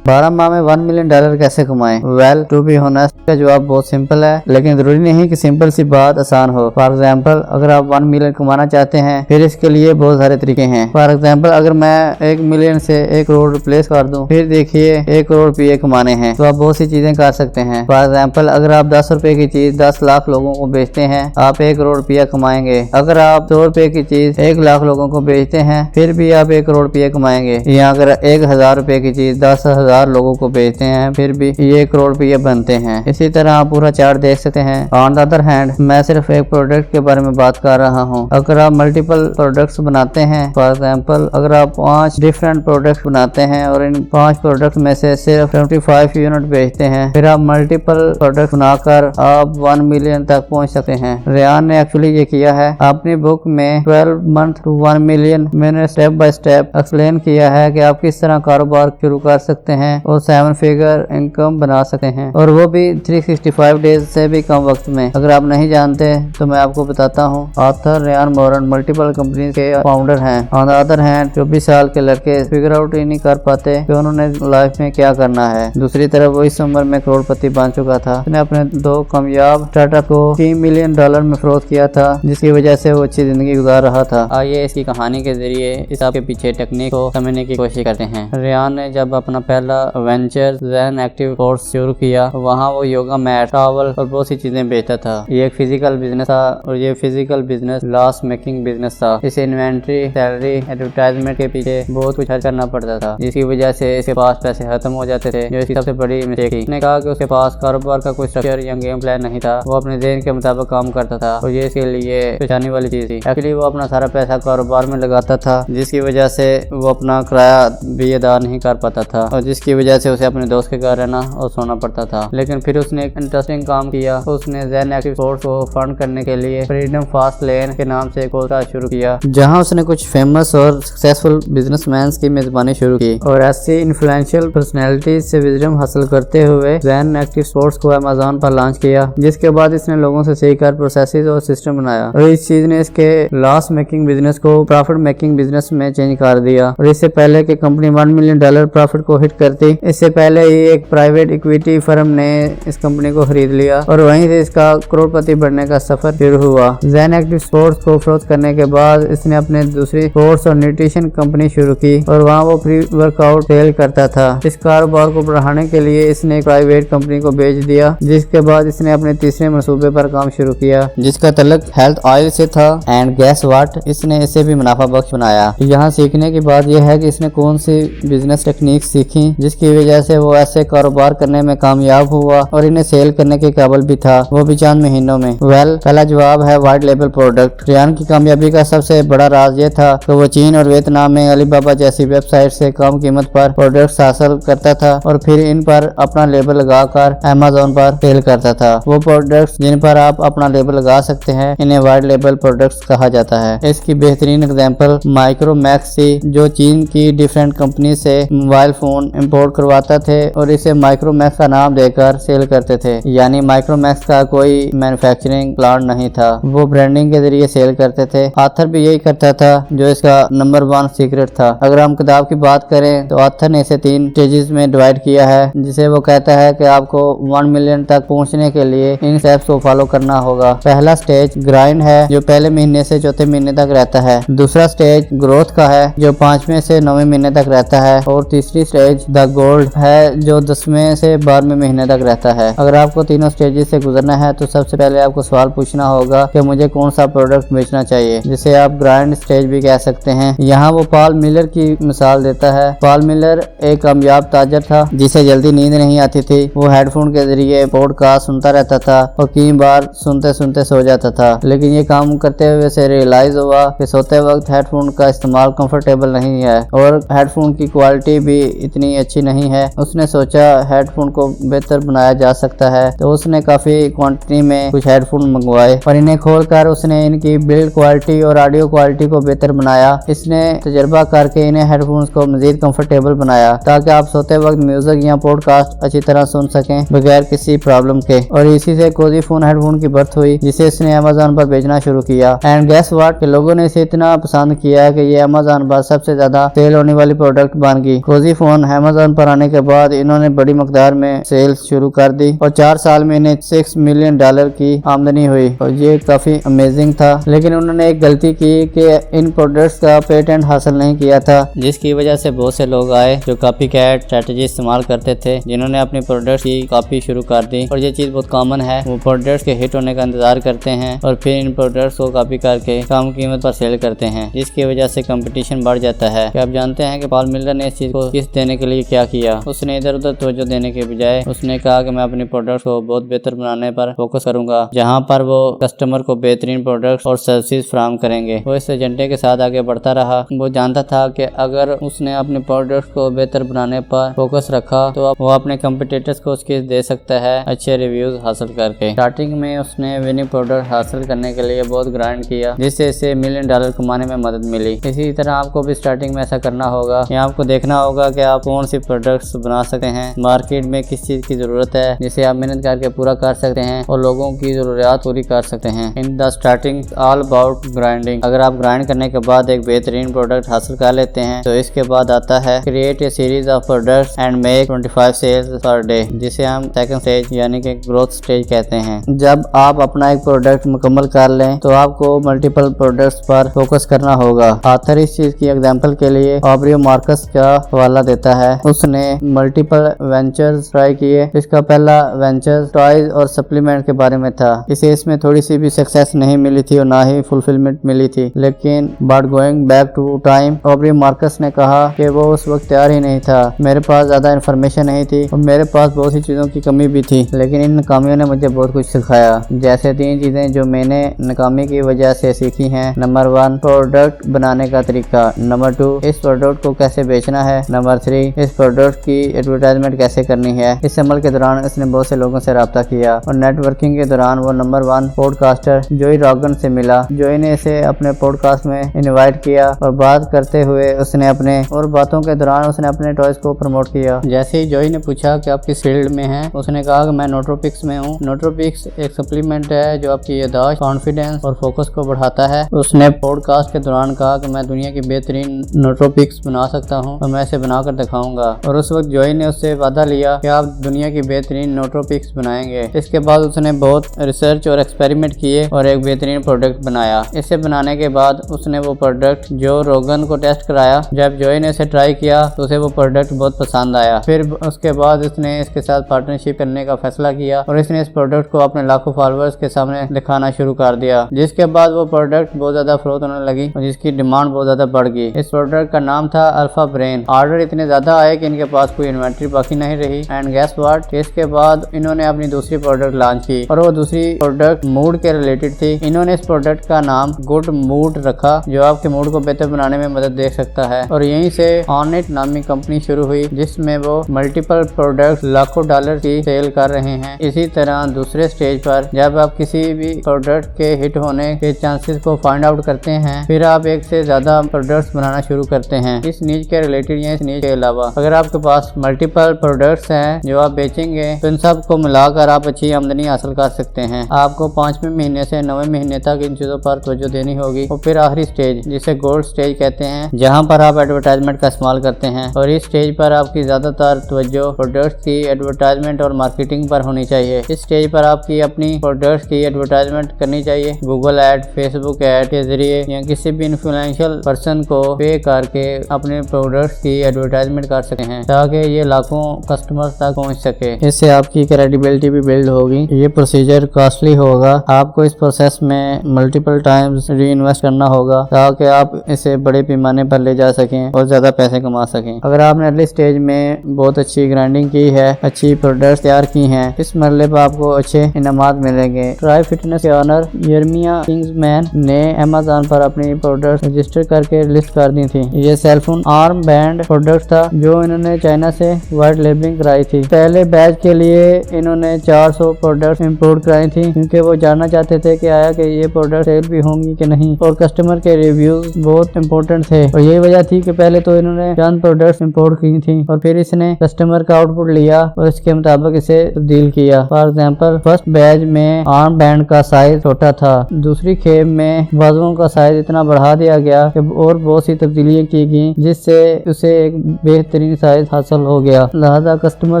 12 माह में $1 मिलियन कैसे कमाएं? वेल टू बी ऑनेस्ट का जवाब बहुत सिंपल है, लेकिन जरूरी नहीं कि सिंपल सी बात आसान हो। फॉर एग्जांपल, अगर आप 1 मिलियन कमाना चाहते हैं फिर इसके लिए बहुत सारे तरीके हैं। फॉर एग्जांपल, अगर मैं 1 मिलियन से 1 करोड़ रिप्लेस कर दूं, फिर देखिए 1 करोड़ रुपये कमाने हैं तो आप बहुत सी चीजें कर सकते हैं। फॉर एग्जाम्पल, अगर आप 10 रुपए की चीज 10 लाख लोगों को बेचते हैं, आप 1 करोड़ रुपया कमाएंगे। अगर आप 100 रुपए की चीज 1 लाख लोगों को बेचते हैं, फिर भी आप 1 करोड़ रुपया कमाएंगे। या अगर 1000 रुपए की चीज 10,000 लोगों को बेचते हैं, फिर भी ये 1 करोड़ रुपये बनते हैं। इसी तरह आप पूरा चार्ट देख सकते हैं। ऑन द अदर हैंड, मैं सिर्फ एक प्रोडक्ट के बारे में बात कर रहा हूँ। अगर आप मल्टीपल प्रोडक्ट्स बनाते हैं, फॉर एग्जाम्पल अगर आप 5 डिफरेंट प्रोडक्ट्स बनाते हैं और इन 5 प्रोडक्ट में से सिर्फ 75 यूनिट बेचते हैं, फिर आप मल्टीपल प्रोडक्ट बनाकर आप 1 मिलियन तक पहुंच सकते हैं। रेयान ने एक्चुअली ये किया है। अपनी बुक में 12 मंथ टू 1 मिलियन मैंने स्टेप बाय स्टेप एक्सप्लेन किया है कि आप किस तरह कारोबार शुरू कर सकते हैं और 7 फिगर इनकम बना सकते हैं, और वो भी 365 डेज से भी कम वक्त में। अगर आप नहीं जानते तो मैं आपको बताता हूँ। ऑथर रेयान मोरन मल्टीपल कंपनी के फाउंडर हैं। ऑन द अदर हैंड, 24 साल के लड़के फिगर आउट ही नहीं कर पाते कि उन्होंने लाइफ में क्या करना है। दूसरी तरफ वो इस उम्र में करोड़पति बन चुका था। उसने अपने 2 कामयाब स्टार्टअप को $3 मिलियन में फरोख्त किया था, जिसकी वजह से वो अच्छी जिंदगी गुजार रहा था। आइए इसकी कहानी के जरिए इस आपके पीछे टेक्निक को समझने की कोशिश करते हैं। रेयान ने जब अपना पहला वेंचर ज़ेन एक्टिव कोर्स शुरू किया, वहाँ वो योगा मैट, टॉवल और बहुत सी चीजें बेचता था। ये एक फिजिकल बिजनेस था और ये physical business loss making business था। इसे इन्वेंट्री, सैलरी, एडवर्टाइजमेंट के पीछे बहुत कुछ खर्च करना पड़ता था, जिसकी वजह से इसके पास पैसे खत्म हो जाते थे, जो इसकी सबसे बड़ी मिस्टेक थी। उसने कहा कि उसके पास कारोबार का कोई स्ट्रक्चर या गेम प्लान नहीं था। वो अपने ज़हन के मुताबिक काम करता था और ये इसके लिए परेशानी वाली चीज थी। एक्चुअली वो अपना सारा पैसा कारोबार में लगाता था, जिसकी वजह से वो अपना किराया भी अदा नहीं कर पाता था और जिसकी वजह से उसे अपने दोस्त के घर रहना और सोना पड़ता था। लेकिन फिर उसने एक इंटरेस्टिंग काम किया। उसने ज़ेन एक्टिव कोर्स को फंड करने के लिए फ्रीडम फास्ट लेन के नाम से एक कोर्स शुरू किया, जहां उसने कुछ फेमस और सक्सेसफुल बिजनेसमैन की मेजबानी शुरू की और ऐसी इन्फ्लुएंशियल पर्सनैलिटीज से विजडम हासिल करते हुए ज़ेन एक्टिव कोर्स को अमेज़न पर लॉन्च किया। जिसके बाद इसने लोगों से सीखकर प्रोसेसेस और सिस्टम बनाया और इस चीज ने इसके लॉस मेकिंग बिजनेस को प्रॉफिट मेकिंग बिजनेस में चेंज कर दिया। और इससे पहले कि कंपनी $1 मिलियन प्रॉफिट को हिट करती, इससे पहले ही एक प्राइवेट इक्विटी फर्म ने इस कंपनी को खरीद लिया और वहीं से इसका करोड़पति बनने का सफर शुरू हुआ। ज़ेन एक्टिव स्पोर्ट्स को फरोख्त करने के बाद इसने अपने दूसरी स्पोर्ट्स और न्यूट्रिशन कंपनी शुरू की और वहाँ वो फ्री वर्कआउट सेल करता था। इस कारोबार को बढ़ाने के लिए इसने एक प्राइवेट कंपनी को बेच दिया, जिसके बाद इसने अपने तीसरे मंसूबे पर काम शुरू किया, जिसका तल्लुक हेल्थ ऑयल से था। एंड गैस व्हाट, इसने इसे भी मुनाफा बख्श बनाया। यहाँ सीखने की बात यह है कि इसने कौन सी बिजनेस टेक्निक सीखी जिसकी वजह से वो ऐसे कारोबार करने में कामयाब हुआ और इन्हें सेल करने के काबिल भी था, वो भी चंद महीनों में। पहला जवाब है वाइट लेबल प्रोडक्ट। रेयान की कामयाबी का सबसे बड़ा राज ये था कि वो चीन और वियतनाम में अलीबाबा जैसी वेबसाइट से कम कीमत पर प्रोडक्ट्स हासिल करता था और फिर इन पर अपना लेबल लगाकर अमेज़न पर सेल करता था। वो प्रोडक्ट्स जिन पर आप अपना लेबल लगा सकते हैं, इन्हें वाइट लेबल प्रोडक्ट्स कहा जाता है। इसकी बेहतरीन एग्जांपल माइक्रोमैक्स थी, जो चीन की डिफरेंट कंपनी से मोबाइल फोन इंपोर्ट करवाता थे और इसे माइक्रोमैक्स का नाम देकर सेल करते थे। यानी माइक्रोमैक्स का कोई मैन्युफैक्चरिंग प्लांट नहीं था, वो ब्रांडिंग के जरिए सेल करते थे। ऑथर भी यही करता था, जो इसका नंबर 1 सीक्रेट था। अगर हम किताब की बात करें तो ऑथर ने इसे 3 स्टेजेस में डिवाइड किया है, जिसे वो कहता है कि आपको 1 मिलियन तक पहुंचने के लिए इन स्टेप्स को फॉलो करना होगा। पहला स्टेज ग्राइंड है, जो पहले महीने से चौथे महीने तक रहता है। दूसरा स्टेज ग्रोथ का है, जो 5वें से 9वें महीने तक रहता है। और तीसरी स्टेज द गोल्ड है, जो 10वें से 12वें महीने तक रहता है। अगर आपको तीनों स्टेजेस से गुजरना है तो सबसे पहले आपको सवाल पूछना होगा कि मुझे कौन सा प्रोडक्ट बेचना चाहिए, जिसे आप ग्राइंड स्टेज भी कह सकते हैं। यहाँ वो पॉल मिलर की मिसाल देता है। पॉल मिलर एक कामयाब ताजर था जिसे जल्दी नींद नहीं आती थी। वो हेडफोन के जरिए पॉडकास्ट सुनता रहता था और कई बार सुनते सुनते सो जाता था, लेकिन ये काम करते हुए से रियलाइज हुआ कि सोते वक्त हेडफोन का इस्तेमाल कंफर्टेबल नहीं है और हेडफोन की क्वालिटी भी इतनी अच्छी नहीं है। उसने सोचा हेडफोन को बेहतर बनाया जा सकता है, तो उसने काफी क्वांटिटी में कुछ हेडफोन मंगवाए और इन्हें खोलकर उसने इनकी बिल्ड क्वालिटी और ऑडियो क्वालिटी को बेहतर बनाया। इसने तजर्बा करके इन्हें हेडफोन्स को मजीद कंफर्टेबल बनाया ताकि आप सोते वक्त म्यूजिक या पॉडकास्ट अच्छी तरह सुन सकें बगैर किसी प्रॉब्लम के। और इसी से कोजी फोन हेडफोन की बर्थ हुई, जिसे इसने अमेज़न पर बेचना शुरू किया। एंड गैस व्हाट, के लोगों ने इसे इतना पसंद किया कि ये अमेज़न पर सबसे ज्यादा सेल होने वाली प्रोडक्ट बन गई। कोजी फोन अमेज़न पर आने के बाद इन्होंने बड़ी मकदार में सेल्स शुरू कर दी और 4 साल में इन्हें $6 मिलियन की आमदनी हुई और ये काफी अमेजिंग था। लेकिन उन्होंने एक गलती की कि इन प्रोडक्ट्स का पेटेंट हासिल नहीं किया था, जिसकी वजह से बहुत से लोग आए जो कॉपी कैट स्ट्रेटेजी इस्तेमाल करते थे, जिन्होंने अपनी प्रोडक्ट की कॉपी शुरू कर दी। और ये चीज बहुत कॉमन है, वो प्रोडक्ट्स के हिट होने का इंतजार करते हैं और फिर इन प्रोडक्ट्स को कॉपी करके कम कीमत पर सेल करते हैं, जिसकी वजह से कंपटीशन बढ़ जाता है। क्या आप जानते हैं कि पॉल मिलर ने इस चीज को किस देने के लिए क्या किया? उसने इधर उधर तवज्जो देने के बजाय उसने कहा कि मैं अपनी प्रोडक्ट को बहुत बेहतर बनाने पर फोकस करूंगा, जहां पर वो कस्टमर को बेहतरीन प्रोडक्ट्स और सर्विसेज फराहम करेंगे। वो इस एजेंडे के साथ आगे बढ़ता रहा। वो जानता था कि अगर उसने अपने प्रोडक्ट्स को बेहतर बनाने पर फोकस रखा तो वो अपने कंपटीटर्स को उसके दे सकता है अच्छे रिव्यूज हासिल करके। स्टार्टिंग में उसने विनिंग प्रोडक्ट हासिल करने के लिए बहुत ग्राइंड किया, जिससे इसे $1 मिलियन कमाने में मदद मिली। इसी तरह आपको भी स्टार्टिंग में ऐसा करना होगा कि आपको देखना होगा कि आप कौन सी प्रोडक्ट्स बना सकते हैं, मार्केट में किस चीज की जरूरत है जिसे आप मेहनत करके पूरा कर सकते हैं और लोगों की जरूरियात पूरी कर सकते हैं। In the starting all about grinding. अगर आप ग्राइंड करने के बाद एक बेहतरीन प्रोडक्ट हासिल कर लेते हैं तो इसके बाद आता है create a series of products and make 25 sales per day, जिसे हम सेकंड स्टेज यानी कि ग्रोथ स्टेज कहते हैं। जब आप अपना एक प्रोडक्ट मुकम्मल कर लें तो आपको मल्टीपल प्रोडक्ट्स पर फोकस करना होगा। ऑथर इस चीज की एग्जांपल के लिए ऑब्रियो मार्कस का हवाला देता है। उसने मल्टीपल वेंचर्स ट्राई किए। इसका पहला वेंचर टॉयज और सप्लीमेंट के बारे में था। इसे इसमें थोड़ी सी भी सक्सेस नहीं मिली थी और ना ही फुलफिलमेंट मिली थी। लेकिन but going back to time, Aubrey Marcus ने कहा कि वो उस वक्त तैयार ही नहीं था। मेरे पास ज्यादा इन्फॉर्मेशन नहीं थी और मेरे पास बहुत सी चीजों की कमी भी थी, लेकिन इन नाकामियों ने मुझे बहुत कुछ सिखाया। जैसे 3 चीजें जो मैंने नाकामी की वजह से सीखी हैं। नंबर 1, प्रोडक्ट बनाने का तरीका। नंबर 2, इस प्रोडक्ट को कैसे बेचना है। नंबर 3, इस प्रोडक्ट की एडवर्टाइजमेंट कैसे करनी है। इस अमल के दौरान इसने बहुत से लोगों से राब्ता किया और नेटवर्किंग के दौरान वो नंबर 1 पॉडकास्टर जोई रॉगन से मिला। जोई ने इसे अपने पॉडकास्ट में इनवाइट किया और बात करते हुए उसने अपने टॉयज को प्रमोट किया। जैसे ही जोई ने पूछा कि आप किस फील्ड में हैं, उसने कहा कि मैं नोट्रोपिक्स में हूँ। नोट्रोपिक्स एक सप्लीमेंट है जो आपकी याददाश्त, कॉन्फिडेंस और फोकस को बढ़ाता है। उसने पॉडकास्ट के दौरान कहा कि मैं दुनिया की बेहतरीन नोट्रोपिक्स बना सकता हूँ और मैं इसे बनाकर दिखाऊंगा। और उस वक्त जोई ने उससे वादा लिया कि आप दुनिया की बेहतरीन नोट्रोपिक्स बनाएंगे। इसके बाद उसने बहुत रिसर्च और एक्सपेरिमेंट किए और एक बेहतरीन प्रोडक्ट बनाया। इसे बनाने के बाद उसने वो प्रोडक्ट जो रोगन को टेस्ट कराया। जब जोई ने इसे ट्राई किया तो उसे वो प्रोडक्ट बहुत पसंद आया। फिर उसके बाद उसने इसके साथ पार्टनरशिप करने का फैसला किया और इसने इस प्रोडक्ट को अपने लाखों फॉलोअर्स के सामने दिखाना शुरू कर दिया, जिसके बाद वो प्रोडक्ट बहुत ज्यादा फरोख्त होने लगी और जिसकी डिमांड बहुत ज्यादा बढ़ गई। इस प्रोडक्ट का नाम था अल्फा ब्रेन। ऑर्डर इतने ज्यादा आए कि इनके पास कोई इन्वेंट्री बाकी नहीं रही। एंड गेस व्हाट, इसके बाद इन्होंने अपनी दूसरी प्रोडक्ट लॉन्च की और वो दूसरी प्रोडक्ट मूड के रिलेटेड थी। इन्होंने इस प्रोडक्ट का नाम गुड मूड रखा, जो आपके मूड को बेहतर बनाने में मदद दे सकता है। और यहीं से ऑन इट नामी कंपनी शुरू हुई, जिसमें वो मल्टीपल प्रोडक्ट लाखों डॉलर की सेल कर रहे हैं। इसी तरह दूसरे स्टेज पर जब आप किसी भी प्रोडक्ट के हिट होने के चांसेस को फाइंड आउट करते हैं, फिर आप एक से ज्यादा प्रोडक्ट्स बनाना शुरू करते हैं इस नीच के रिलेटेड या इस नीच के अलावा। अगर आपके पास मल्टीपल प्रोडक्ट्स हैं जो आप बेचेंगे तो इन सब को मिलाकर आप अच्छी आमदनी हासिल कर सकते हैं। आपको 5वें महीने से 9वें महीने तक इन चीजों पर तवज्जो देनी होगी। और फिर आखिरी स्टेज, जिसे गोल्ड स्टेज कहते हैं, जहां पर आप एडवर्टाइजमेंट का इस्तेमाल करते हैं। और इस स्टेज पर आपकी ज्यादातर तवज्जो प्रोडक्ट्स की एडवर्टाइजमेंट और मार्केटिंग पर होनी चाहिए। इस स्टेज पर आपकी अपनी प्रोडक्ट्स की एडवर्टाइजमेंट करनी चाहिए। गूगल एड, फेसबुक एड के जरिए या किसी भी इन्फ्लुएंशियल पर्सन को पे करके अपने प्रोडक्ट्स की एडवर्टाइजमेंट कर सकते हैं ताकि ये लाखों कस्टमर्स तक पहुंच सके। इससे आपकी क्रेडिबिलिटी भी बिल्ड होगी। ये प्रोसीजर कॉस्टली होगा, आपको इस प्रोसेस में मल्टीपल टाइम्स री इन्वेस्ट करना होगा ताकि आप इसे बड़े पैमाने पर ले जा सकें और ज्यादा पैसे कमा सकें। अगर आपने अर्ली स्टेज में बहुत अच्छी ग्राइंडिंग की है, अच्छी प्रोडक्ट्स तैयार की हैं, इस मरले पर आपको अच्छे इनामात मिलेंगे। ट्राई फिटनेस के ऑनर यर्मिया किंग्समैन ने अमेज़न पर अपनी प्रोडक्ट्स रजिस्टर करके लिस्ट कर दी थी। ये सेलफोन आर्म बैंड प्रोडक्ट था जो इन्होंने चाइना से वाइट लेबलिंग कराई थी। पहले बैच के लिए इन्होंने 400 प्रोडक्ट्स इंपोर्ट कराई थी क्योंकि वो जानना चाहते थे कि आया कि ये प्रोडक्ट सेल भी होंगी कि नहीं, और कस्टमर के रिव्यूज बहुत इंपॉर्टेंट थे। और यही वजह थी कि पहले तो इन्होंने चंद प्रोडक्ट्स इंपोर्ट की थी और फिर इसने कस्टमर का आउटपुट लिया और इसके मुताबिक इसे तब्दील किया। फॉर एग्जाम्पल, फर्स्ट बैच में आर्म बैंड का साइज छोटा था, दूसरी खेप में बाजुओं का साइज इतना बढ़ा दिया गया कि और बहुत सी तब्दीलियां की गई जिससे उसे एक बेहतरीन बेहतरीन साइज हासिल हो गया। लिहाजा कस्टमर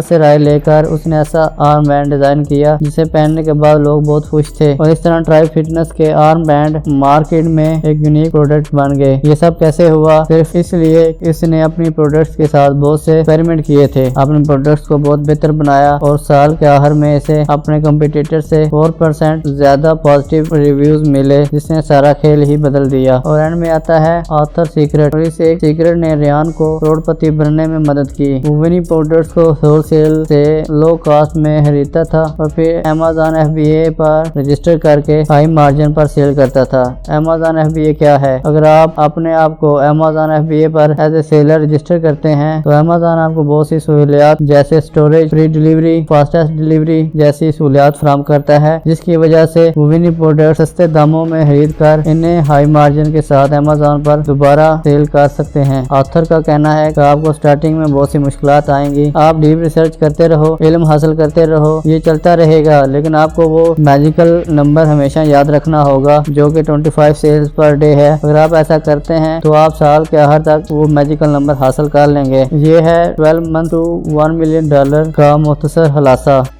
से राय लेकर उसने ऐसा आर्म बैंड डिजाइन किया जिसे पहनने के बाद लोग बहुत खुश थे और इस तरह ट्राइब फिटनेस के आर्म बैंड मार्केट में एक यूनिक प्रोडक्ट बन गए। ये सब कैसे हुआ? सिर्फ इसलिए इसने अपनी प्रोडक्ट्स के साथ बहुत से एक्सपेरिमेंट किए थे, अपने प्रोडक्ट्स को बहुत बेहतर बनाया और साल के आखिर में इसे अपने कंपटीटर से 4% ज्यादा पॉजिटिव रिव्यूज मिले, जिसने सारा खेल ही बदल दिया। और एंड में आता है ऑथर सीक्रेट, और इस एक सीक्रेट ने रियान को करोड़पति बनने में मदद की। वो विनी प्रोडक्ट्स को होलसेल से लो कॉस्ट में खरीदता था और फिर Amazon FBA पर रजिस्टर करके हाई मार्जिन पर सेल करता था। Amazon FBA क्या है? अगर आप अपने आप को Amazon FBA पर एज ए सेलर रजिस्टर करते हैं तो Amazon आपको बहुत सी सहूलियात जैसे storage, free delivery, fastest delivery जैसी सहूलियात फराहम करता है, जिसकी वजह से विनी प्रोडक्ट सस्ते दामों में खरीद कर इन्हें हाई मार्जिन के साथ Amazon पर दोबारा सेल कर सकते हैं। ऑथर का कहना है कि आपको स्टार्टिंग में बहुत सी मुश्किलात आएंगी, आप डीप रिसर्च करते रहो, इल्म हासिल करते रहो, ये चलता रहेगा, लेकिन आपको वो मैजिकल नंबर हमेशा याद रखना होगा जो कि 25 सेल्स पर डे है। अगर आप ऐसा करते हैं तो आप साल के आखिर तक वो मैजिकल नंबर हासिल कर लेंगे। ये है 12 मंथ to $1 मिलियन का मुख्तसर खुलासा।